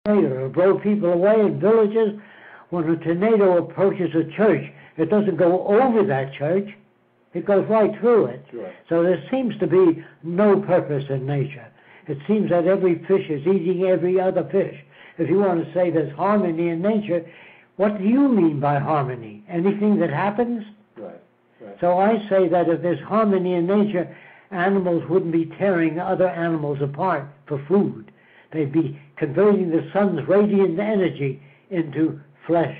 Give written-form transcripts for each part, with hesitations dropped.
It'll blow people away in villages. When a tornado approaches a church, it doesn't go over that church. It goes right through it. Sure. So there seems to be no purpose in nature. It seems that every fish is eating every other fish. If you want to say there's harmony in nature, what do you mean by harmony? Anything that happens? Right. So I say that if there's harmony in nature, animals wouldn't be tearing other animals apart for food. They'd be converting the sun's radiant energy into flesh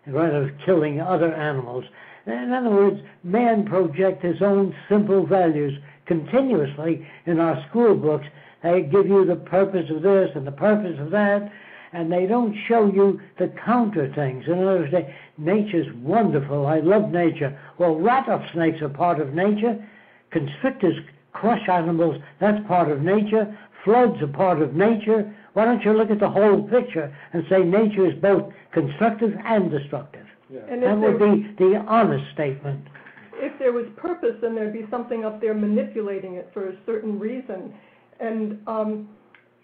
rather than killing other animals. In other words, man projects his own simple values continuously in our school books. They give you the purpose of this and the purpose of that, and they don't show you the counter things. In other words, nature's wonderful. I love nature. Well, rattlesnakes are part of nature. Constrictors crush animals. That's part of nature. Floods are part of nature. Why don't you look at the whole picture and say nature is both constructive and destructive? Yeah. And that would be the honest statement. If there was purpose, then there'd be something up there manipulating it for a certain reason. And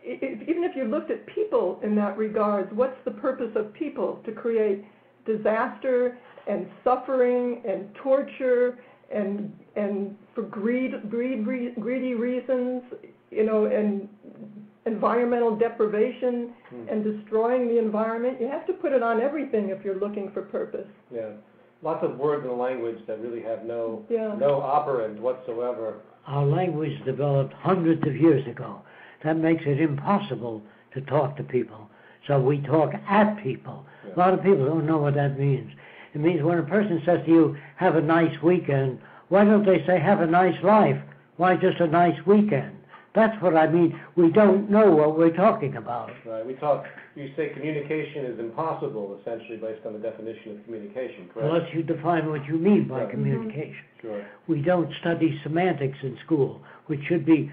even if you looked at people in that regard, what's the purpose of people? To create disaster and suffering and torture and for greedy reasons, and environmental deprivation and destroying the environment. You have to put it on everything if you're looking for purpose. Yeah. Lots of words and language that really have no operant whatsoever. Our language developed hundreds of years ago. That makes it impossible to talk to people. So we talk at people. Yeah. A lot of people don't know what that means. It means when a person says to you, have a nice weekend, why don't they say, have a nice life? Why just a nice weekend? That's what I mean. We don't know what we're talking about. Right. You say communication is impossible, essentially, based on the definition of communication, correct? Unless you define what you mean by communication. Mm-hmm. Sure. We don't study semantics in school, which should be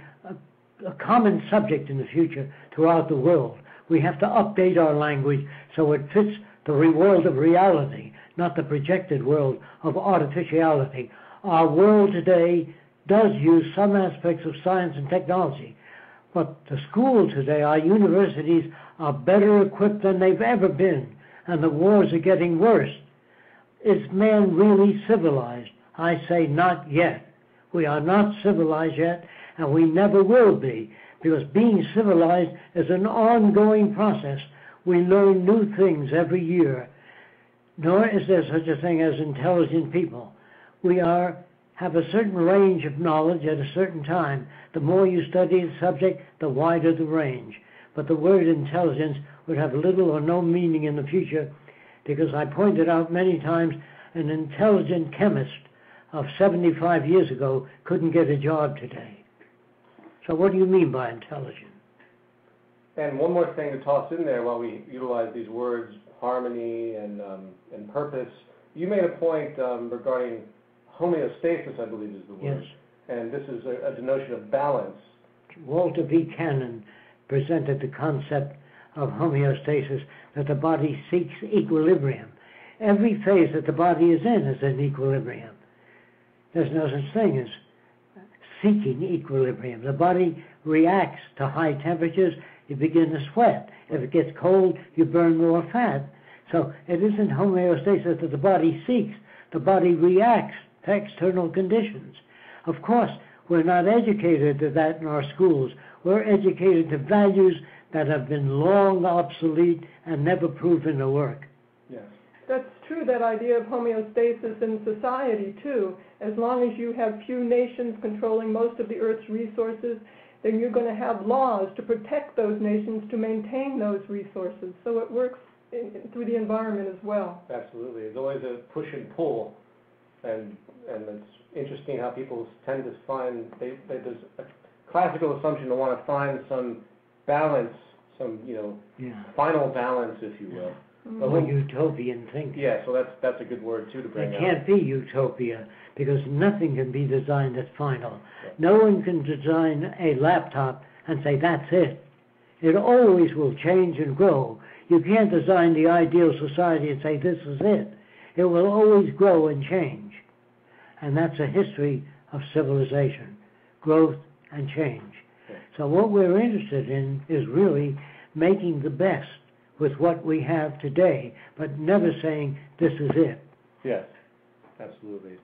a common subject in the future throughout the world. We have to update our language so it fits the world of reality, not the projected world of artificiality. Our world today does use some aspects of science and technology, but the schools today, our universities, are better equipped than they've ever been, and the wars are getting worse. Is man really civilized? I say not yet. We are not civilized yet, and we never will be, because being civilized is an ongoing process. We learn new things every year, nor is there such a thing as intelligent people. We have a certain range of knowledge at a certain time. The more you study the subject, the wider the range. But the word intelligence would have little or no meaning in the future, because I pointed out many times an intelligent chemist of 75 years ago couldn't get a job today. So what do you mean by intelligent? And one more thing to toss in there while we utilize these words, harmony and purpose. You made a point regarding homeostasis, I believe is the word. Yes. And this is a notion of balance. Walter V. Cannon presented the concept of homeostasis, that the body seeks equilibrium. Every phase that the body is in is in equilibrium. There's no such thing as seeking equilibrium. The body reacts to high temperatures. You begin to sweat. If it gets cold, you burn more fat. So it isn't homeostasis that the body seeks. The body reacts to external conditions. Of course, we're not educated to that in our schools. We're educated to values that have been long obsolete and never proven to work. Yes. That's true, that idea of homeostasis in society, too. As long as you have few nations controlling most of the Earth's resources, then you're going to have laws to protect those nations to maintain those resources. So it works through the environment as well. Absolutely. There's always a push and pull, and it's interesting how people tend to find, there's a classical assumption to want to find some balance, some, final balance, if you will. Or utopian thinking. Yeah, so that's a good word, too, to bring It out. can't be utopia, because nothing can be designed as final. Right. No one can design a laptop and say, that's it. It always will change and grow. You can't design the ideal society and say, this is it. It will always grow and change. And that's a history of civilization, growth and change. Okay. So what we're interested in is really making the best with what we have today, but never saying this is it. Yes, absolutely.